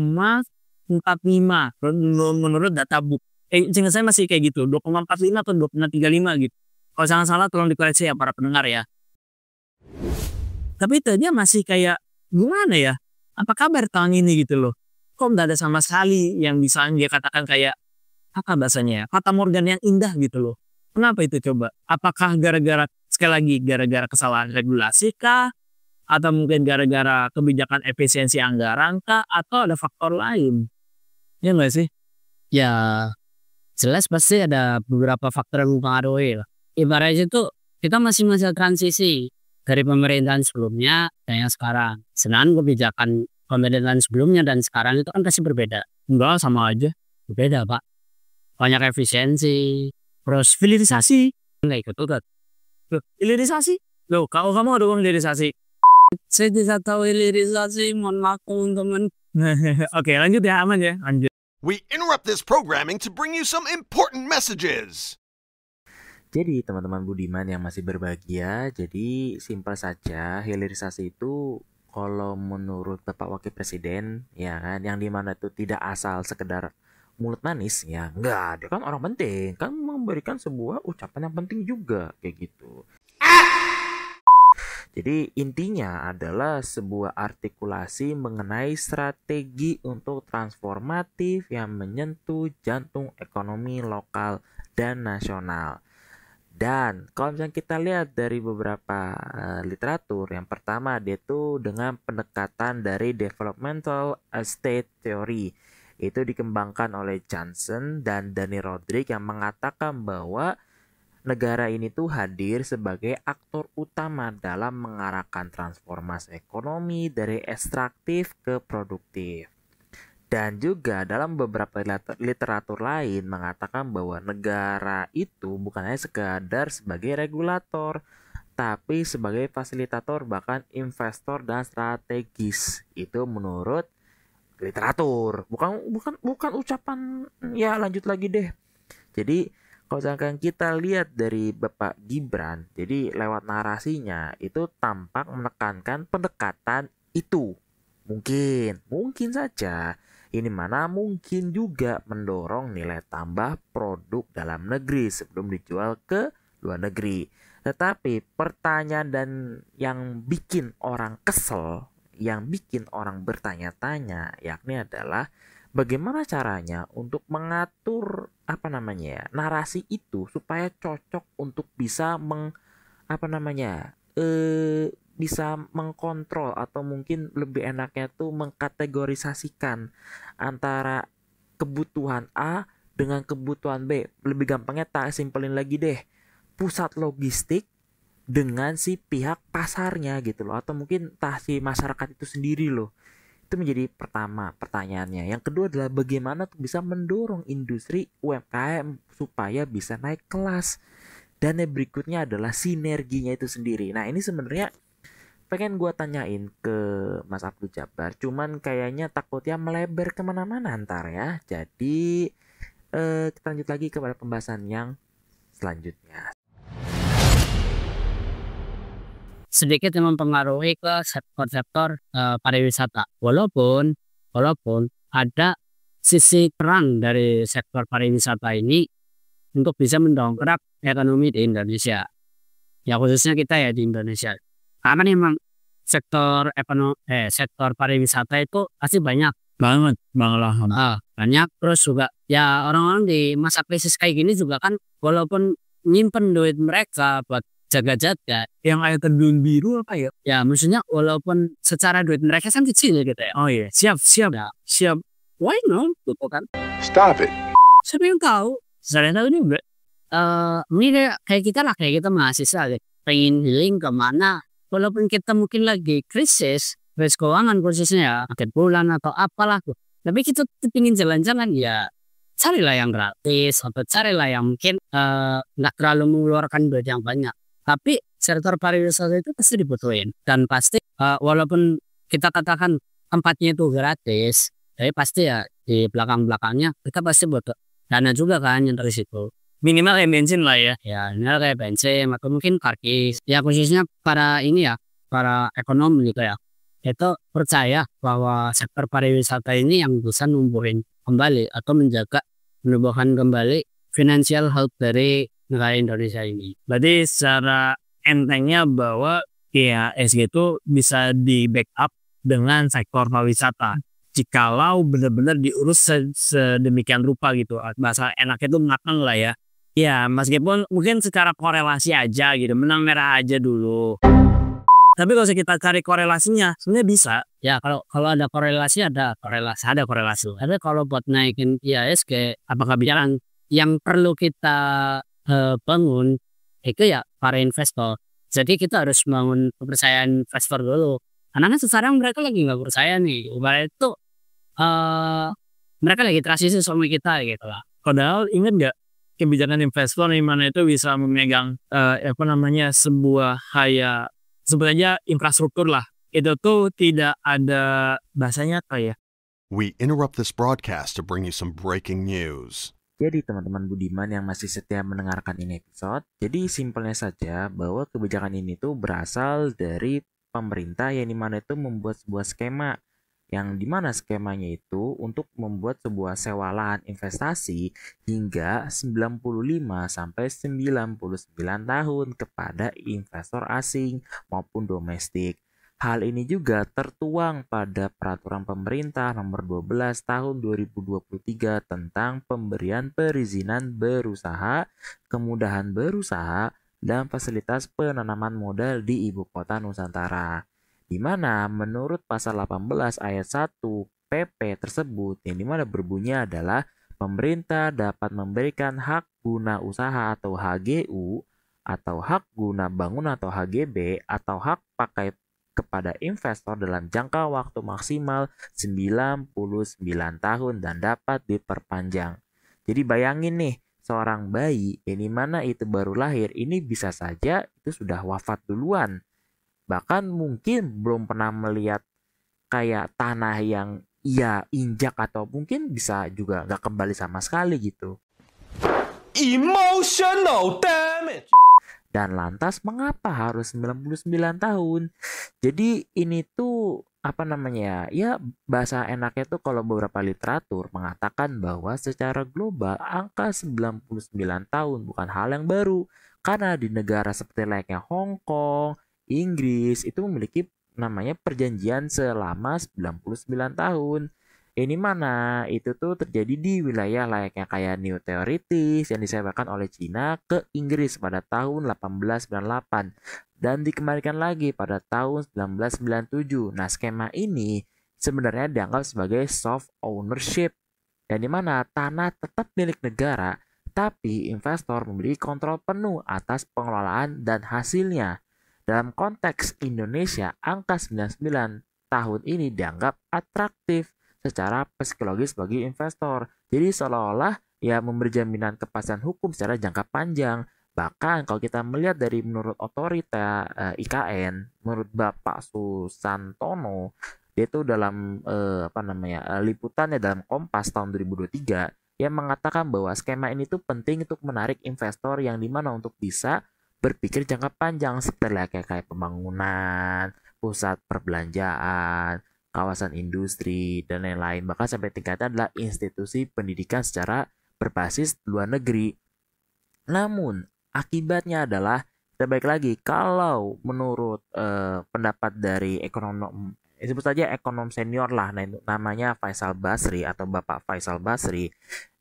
menurut data BUK. Seingat saya masih kayak gitu, 2,45 atau 2,35 gitu. Kalau jangan salah tolong dikoreksi ya para pendengar ya. Tapi itu aja masih kayak gimana ya? Apa kabar tahun ini gitu loh? Kok nggak ada sama sekali yang bisa dia katakan kayak apa bahasanya ya? Fata Morgan yang indah gitu loh. Kenapa itu coba? Apakah gara-gara sekali lagi gara-gara kesalahan regulasi kah? Atau mungkin gara-gara kebijakan efisiensi anggaran kah? Atau ada faktor lain? Ya nggak sih? Ya jelas pasti ada beberapa faktor yang mempengaruhi lah. Ibaratnya itu kita masih masa transisi dari pemerintahan sebelumnya dan yang sekarang. Sedangkan kebijakan pemerintahan sebelumnya dan sekarang itu kan pasti berbeda. Enggak, sama aja. Berbeda Pak. Banyak efisiensi. Terus hilirisasi. Nggak ikut udah. Loh, hilirisasi? Loh, kalau kamu ada uang hilirisasi. Saya tidak tahu hilirisasi, mohon maaf teman-teman. Oke, lanjut ya, aman ya. Lanjut. We interrupt this programming to bring you some important messages. Jadi teman-teman budiman yang masih berbahagia, jadi simpel saja hilirisasi itu kalau menurut Bapak Wakil Presiden ya kan, yang dimana itu tidak asal sekedar mulut manis ya, enggak, dia kan orang penting, kan memberikan sebuah ucapan yang penting juga kayak gitu. Jadi intinya adalah sebuah artikulasi mengenai strategi untuk transformatif yang menyentuh jantung ekonomi lokal dan nasional. Dan kalau misalnya kita lihat dari beberapa literatur, yang pertama dia itu dengan pendekatan dari developmental state theory. Itu dikembangkan oleh Johnson dan Danny Rodrik yang mengatakan bahwa negara ini tuh hadir sebagai aktor utama dalam mengarahkan transformasi ekonomi dari ekstraktif ke produktif. Dan juga dalam beberapa literatur lain mengatakan bahwa negara itu bukan hanya sekadar sebagai regulator, tapi sebagai fasilitator bahkan investor dan strategis. Itu menurut literatur. Bukan ucapan ya lanjut lagi deh. Jadi kalau misalkan kita lihat dari Bapak Gibran, jadi lewat narasinya itu tampak menekankan pendekatan itu. Mungkin saja ini mana mungkin juga mendorong nilai tambah produk dalam negeri sebelum dijual ke luar negeri. Tetapi pertanyaan dan yang bikin orang kesel, yang bikin orang bertanya-tanya yakni adalah bagaimana caranya untuk mengatur narasi itu supaya cocok untuk bisa bisa mengkontrol atau mungkin lebih enaknya tuh mengkategorisasikan antara kebutuhan A dengan kebutuhan B. Lebih gampangnya tak simpelin lagi deh, pusat logistik dengan si pihak pasarnya gitu loh, atau mungkin si masyarakat itu sendiri loh. Itu menjadi pertama pertanyaannya. Yang kedua adalah bagaimana bisa mendorong industri UMKM supaya bisa naik kelas. Dan yang berikutnya adalah sinerginya itu sendiri. Nah ini sebenarnya pengen gue tanyain ke Mas Abdul Jabbar, cuman kayaknya takutnya melebar kemana-mana ntar ya. Jadi kita lanjut lagi kepada pembahasan yang selanjutnya. Sedikit yang mempengaruhi ke sektor-sektor pariwisata. Walaupun ada sisi terang dari sektor pariwisata ini untuk bisa mendongkrak ekonomi di Indonesia. Ya khususnya kita ya di Indonesia. Karena memang sektor pariwisata itu pasti banyak Banget lah. banyak. Terus juga ya orang-orang di masa krisis kayak gini juga kan walaupun nyimpen duit mereka buat jaga-jaga, Yang air terjun biru apa ya? ya maksudnya walaupun secara duit mereka kan kecil gitu ya. Oh iya, siap. Why not? Gitu kan. Stop it. Siapa yang tahu? Saya tahu juga. Ini kayak kita mahasiswa gitu. Pengen healing kemana? Walaupun kita mungkin lagi krisis keuangan khususnya ya, akhir bulan atau apalah tuh. Tapi kita tuh pengen jalan-jalan ya, carilah yang gratis atau carilah yang mungkin nggak terlalu mengeluarkan duit yang banyak. Tapi sektor pariwisata itu pasti dibutuhin dan pasti walaupun kita katakan tempatnya itu gratis, tapi pasti ya di belakang-belakangnya kita pasti butuh dana juga kan yang dari situ. Minimal bensin lah ya. Ya ini kayak bensin atau mungkin karkis. Ya khususnya para ekonom gitu ya. Itu percaya bahwa sektor pariwisata ini yang bisa numbuhin kembali atau menumbuhkan kembali financial health dari negara Indonesia ini. Berarti secara entengnya bahwa IHSG itu bisa di backup dengan sektor pariwisata. Jikalau benar-benar diurus sedemikian rupa gitu. Bahasa enaknya itu matang lah ya. Ya meskipun mungkin secara korelasi aja gitu. Menang merah aja dulu. Tapi kalau kita cari korelasinya sebenarnya bisa. Ya kalau ada korelasi. Tapi kalau buat naikin IHSG apakah kebijakan yang perlu kita bangun itu ya para investor. Jadi kita harus bangun kepercayaan investor dulu. Karena kan sekarang mereka lagi nggak percaya nih. Ibarat itu mereka lagi transisi sama kita gitu lah. Padahal ingat nggak kebijakan investor di mana itu bisa memegang sebuah sebut aja infrastruktur lah. Itu tuh tidak ada bahasanya apa ya? We interrupt this broadcast to bring you some breaking news. Jadi teman-teman Budiman yang masih setia mendengarkan ini episode, jadi simpelnya saja bahwa kebijakan ini tuh berasal dari pemerintah yang dimana itu membuat sebuah skema yang dimana skemanya itu untuk membuat sebuah sewa lahan investasi hingga 95 sampai 99 tahun kepada investor asing maupun domestik. Hal ini juga tertuang pada peraturan pemerintah nomor 12 tahun 2023 tentang pemberian perizinan berusaha, kemudahan berusaha, dan fasilitas penanaman modal di Ibu Kota Nusantara. Di mana menurut pasal 18 ayat 1 PP tersebut yang dimana berbunyi adalah pemerintah dapat memberikan hak guna usaha atau HGU atau hak guna bangun atau HGB atau hak pakai kepada investor dalam jangka waktu maksimal 99 tahun dan dapat diperpanjang. Jadi bayangin nih, seorang bayi yang dimana itu baru lahir ini bisa saja itu sudah wafat duluan. Bahkan mungkin belum pernah melihat kayak tanah yang ia injak atau mungkin bisa juga nggak kembali sama sekali gitu. Emotional damage. Dan lantas mengapa harus 99 tahun? Jadi ini tuh ya bahasa enaknya tuh kalau beberapa literatur mengatakan bahwa secara global angka 99 tahun bukan hal yang baru. Karena di negara seperti layaknya Hong Kong, Inggris itu memiliki namanya perjanjian selama 99 tahun. Ini mana itu tuh terjadi di wilayah layaknya kayak New Theoritis yang disewakan oleh Cina ke Inggris pada tahun 1898 dan dikembalikan lagi pada tahun 1997. Nah, skema ini sebenarnya dianggap sebagai soft ownership yang dimana tanah tetap milik negara tapi investor memiliki kontrol penuh atas pengelolaan dan hasilnya. Dalam konteks Indonesia, angka 99 tahun ini dianggap atraktif secara psikologis bagi investor. Jadi seolah-olah ya memberi jaminan kepastian hukum secara jangka panjang Bahkan kalau kita melihat dari menurut otorita IKN, menurut Bapak Susantono, dia itu dalam liputannya dalam Kompas tahun 2023 yang mengatakan bahwa skema ini tuh penting untuk menarik investor yang dimana untuk bisa berpikir jangka panjang setelah kayak pembangunan, pusat perbelanjaan, kawasan industri, dan lain-lain. Bahkan sampai tingkatnya adalah institusi pendidikan secara berbasis luar negeri. Namun, akibatnya adalah, kita balik lagi, kalau menurut pendapat dari ekonom, sebut saja ekonom senior lah, namanya Faisal Basri atau Bapak Faisal Basri,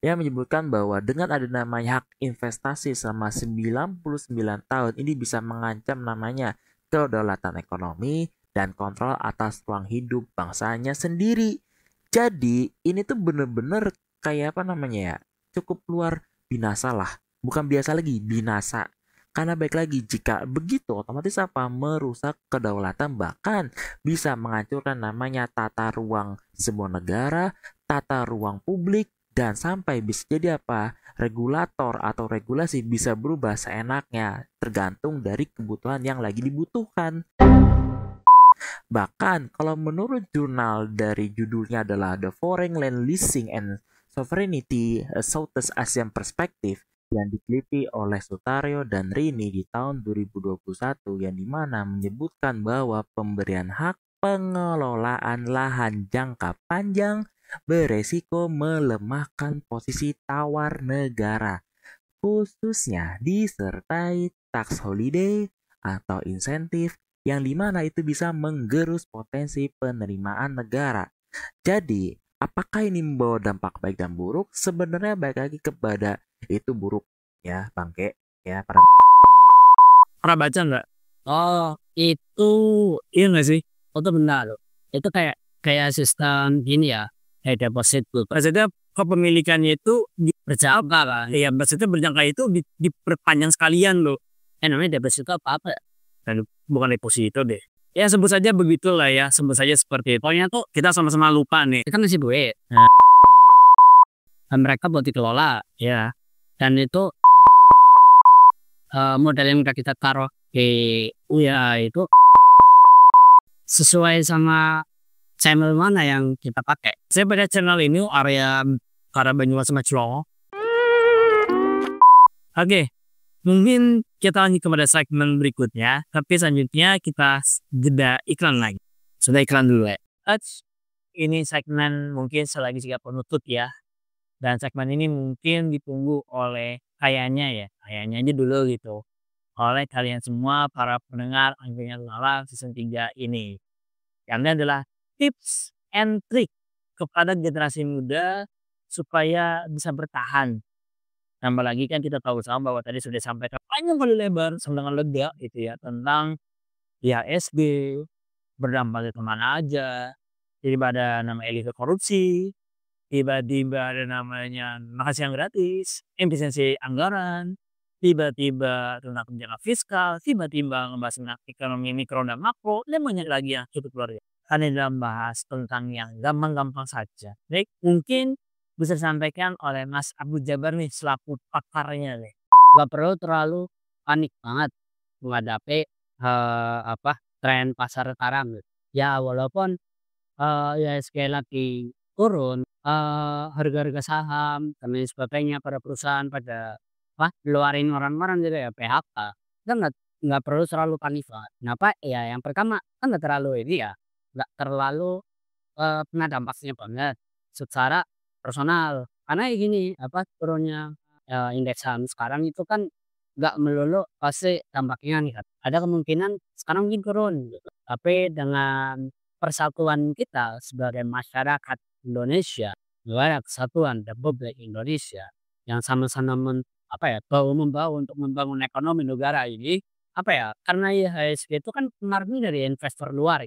yang menyebutkan bahwa dengan ada namanya hak investasi selama 99 tahun ini bisa mengancam namanya kedaulatan ekonomi dan kontrol atas ruang hidup bangsanya sendiri. Jadi ini tuh bener-bener kayak cukup luar binasa lah, bukan biasa lagi, binasa. Karena baik lagi, jika begitu otomatis merusak kedaulatan, bahkan bisa menghancurkan namanya tata ruang sebuah negara, tata ruang publik, dan sampai bisa jadi regulator atau regulasi bisa berubah seenaknya tergantung dari kebutuhan yang lagi dibutuhkan. Bahkan kalau menurut jurnal dari judulnya adalah The Foreign Land Leasing and Sovereignty Southeast Asian Perspective yang diteliti oleh Sutario dan Rini di tahun 2021, yang dimana menyebutkan bahwa pemberian hak pengelolaan lahan jangka panjang beresiko melemahkan posisi tawar negara, khususnya disertai tax holiday atau insentif yang dimana itu bisa menggerus potensi penerimaan negara. Jadi, apakah ini membawa dampak baik dan buruk? Sebenarnya baik lagi kepada itu buruk ya, bangke ya para. Pernah baca nggak? Oh, itu Iya nggak sih? itu benar loh. Itu kayak sistem gini ya, kayak deposit tuh. Maksudnya kepemilikannya itu Berjangka kan. ya maksudnya berjangka itu diperpanjang sekalian loh. Namanya deposit itu apa? Dan bukan deposito deh. Ya sebut saja begitulah ya, sebut saja seperti itu. Pokoknya tuh kita sama-sama lupa nih. Itu kan masih duit. Dan mereka buat dikelola. Ya, Dan itu modal yang udah kita taruh di UYA itu sesuai sama channel mana yang kita pakai. saya pada channel ini area Banyumas sama Cilongo. Oke, mungkin kita lanjut kepada segmen berikutnya, tapi selanjutnya kita jeda iklan lagi. Sudah iklan dulu ya. Ini segmen mungkin selagi siap penutup ya. Dan segmen ini mungkin ditunggu oleh kayaknya aja dulu gitu. Oleh kalian semua para pendengar Angkringan Lalang season 3 ini. Karena adalah tips and trick kepada generasi muda supaya bisa bertahan. Tambah lagi kan kita tahu sama bahwa tadi sudah sampaikan panjang kali lebar dengan lega gitu ya tentang IHSG berdampak kemana aja. Tiba ada nama elite korupsi, tiba-tiba ada namanya makan siang gratis, efisiensi anggaran, tiba-tiba tentang kebijakan fiskal, tiba-tiba ngebahas tentang ekonomi mikro dan makro, dan banyak lagi yang cukup luar biasa. Karena dalam bahas tentang yang gampang-gampang saja. Baik, mungkin bisa disampaikan oleh Mas Abdul Jabar nih selaku pakarnya nih. Gak perlu terlalu panik banget menghadapi tren pasar sekarang gitu. Ya walaupun ya sekali lagi turun harga-harga saham dan lain sebagainya, pada perusahaan pada keluarin orang-orang gitu ya, PHK. Kita nggak perlu terlalu panik banget. Kenapa? Ya yang pertama kan nggak terlalu nggak terlalu kena dampaknya banget secara personal. Karena gini, turunnya indeks saham sekarang itu kan nggak melulu pasti dampaknya nih kan. Ada kemungkinan sekarang mungkin turun gitu. Tapi dengan persatuan kita sebagai masyarakat Indonesia, negara kesatuan Republik Indonesia yang sama-sama membawa untuk membangun ekonomi negara ini, karena IHSG itu kan pengaruhnya dari investor luar.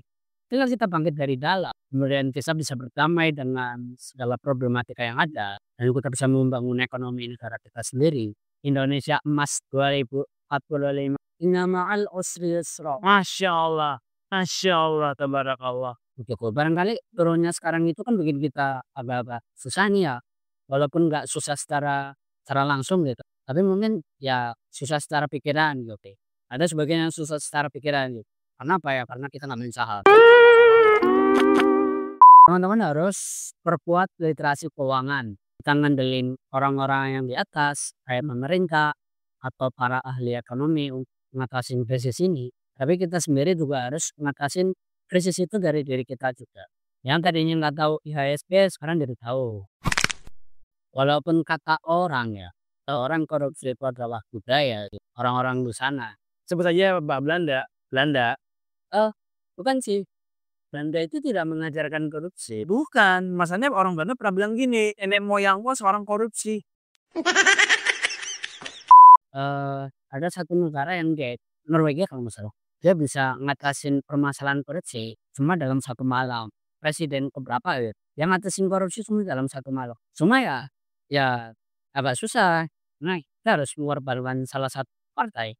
Tinggal kita bangkit dari dalam, kemudian kita bisa berdamai dengan segala problematika yang ada, dan kita bisa membangun ekonomi negara kita sendiri. Indonesia Emas 2045. Inna ma'al usri yusra. Masya Allah, tabarakallah. Begitu. Barangkali turunnya sekarang itu kan bikin kita agak-agak susah nih ya. Walaupun nggak susah secara langsung gitu. Tapi mungkin ya susah secara pikiran gitu. Ada sebagian yang susah secara pikiran gitu. Karena apa ya? Karena kita nggak main saham. Teman-teman harus perkuat literasi keuangan. Kita ngandelin orang-orang yang di atas, kayak pemerintah atau para ahli ekonomi untuk ngatasin krisis ini. Tapi kita sendiri juga harus ngatasin krisis itu dari diri kita juga. Yang tadinya nggak tahu IHSG sekarang jadi tahu. Walaupun kata orang ya, orang korupsi itu adalah budaya orang-orang di sana. Sebut saja Pak Belanda. Bukan sih. Belanda itu tidak mengajarkan korupsi. Bukan, masalahnya orang Belanda pernah bilang gini, nenek moyangku seorang korupsi. Ada satu negara yang kayak Norwegia kalau nggak salah. Dia bisa ngatasin permasalahan korupsi cuma dalam satu malam. Presiden keberapa ya? Yang ngatasin korupsi cuma dalam satu malam. Cuma ya agak susah. Nah, kita harus mengorbankan salah satu partai.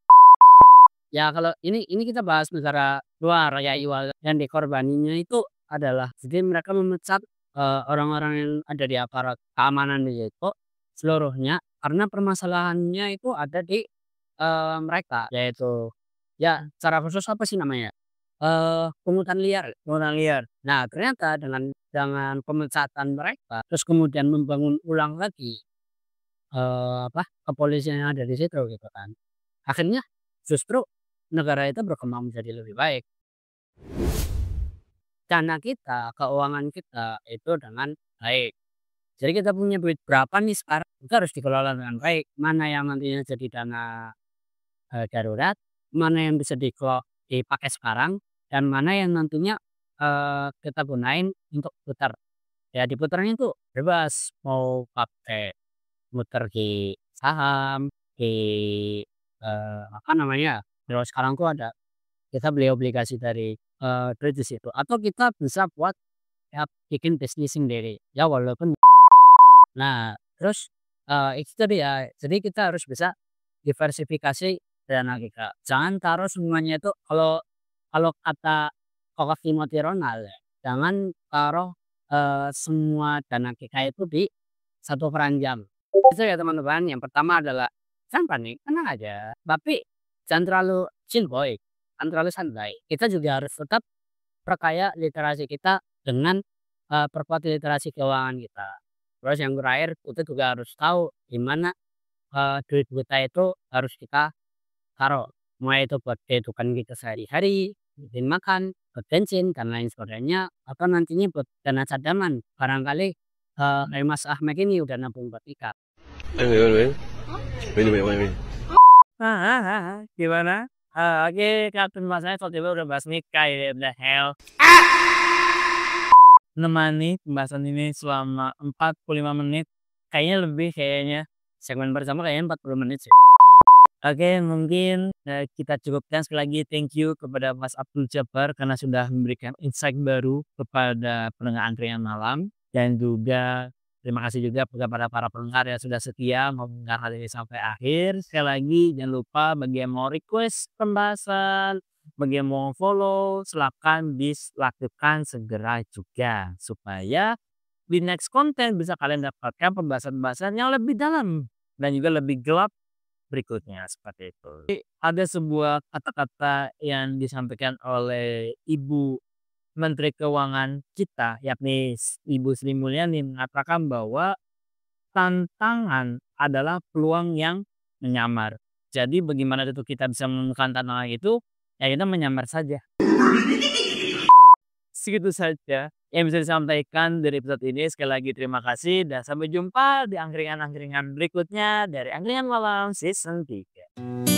Ya kalau ini kita bahas negara luar ya, yang dikorbannya itu adalah jadi mereka memecat orang-orang yang ada di aparat keamanan itu seluruhnya karena permasalahannya itu ada di mereka, yaitu ya secara khusus apa sih namanya, pungutan liar. Nah ternyata dengan pemecatan mereka terus kemudian membangun ulang lagi kepolisian yang ada di situ gitu kan, akhirnya justru negara itu berkembang menjadi lebih baik. Dana kita, keuangan kita itu dengan baik. Jadi kita punya duit berapa nih sekarang, itu harus dikelola dengan baik. Mana yang nantinya jadi dana darurat, mana yang bisa dipakai sekarang, dan mana yang nantinya kita gunain untuk putar. Ya diputarnya itu bebas, mau pakai muter di saham, di kalau sekarang tuh ada kita beli obligasi dari kredit itu, atau kita bisa buat ya bikin bisnis sendiri ya walaupun. Nah terus itu tadi ya, jadi kita harus bisa diversifikasi dana kita, jangan taruh semuanya itu kalau kata Coach Timothy Ronald ya, jangan taruh semua dana kita itu di satu keranjang. Itu ya teman-teman, yang pertama adalah jangan panik, tenang aja, tapi jangan terlalu chill boy, jangan terlalu santai. Kita juga harus tetap perkaya literasi kita dengan perkuat literasi keuangan kita. Terus yang terakhir kita juga harus tahu di mana duit kita itu harus kita taruh. Mulai itu buat kehidupan kita sehari-hari, buat makan, buat bensin dan lain sebagainya, atau nantinya buat dana cadangan. Barangkali Mas Ahmed ini udah nabung buat nikah. Gimana? Oke, Kapten Mas saya tiba-tiba udah bahas nikah ya, the hell. Nemani pembahasan ini selama 45 menit. Kayaknya segmen pertama kayaknya 40 menit sih. Oke, mungkin kita cukupkan. Sekali lagi thank you kepada Mas Abdul Jabbar karena sudah memberikan insight baru kepada pendengar Angkringan Malam, dan juga terima kasih juga kepada para pendengar yang sudah setia mendengar hal ini sampai akhir. Sekali lagi jangan lupa bagi yang mau request pembahasan, bagi yang mau follow, silakan dilakukan segera juga supaya di next content bisa kalian dapatkan pembahasan-pembahasan yang lebih dalam dan juga lebih gelap berikutnya seperti itu. Ada sebuah kata-kata yang disampaikan oleh Ibu Menteri Keuangan kita, yakni Ibu Sri Mulyani, mengatakan bahwa tantangan adalah peluang yang menyamar. Jadi bagaimana itu kita bisa menemukan tantangan itu? Ya kita menyamar saja. Segitu saja yang bisa disampaikan dari episode ini. Sekali lagi terima kasih dan sampai jumpa di angkringan-angkringan berikutnya dari Angkringan Malam Season 3.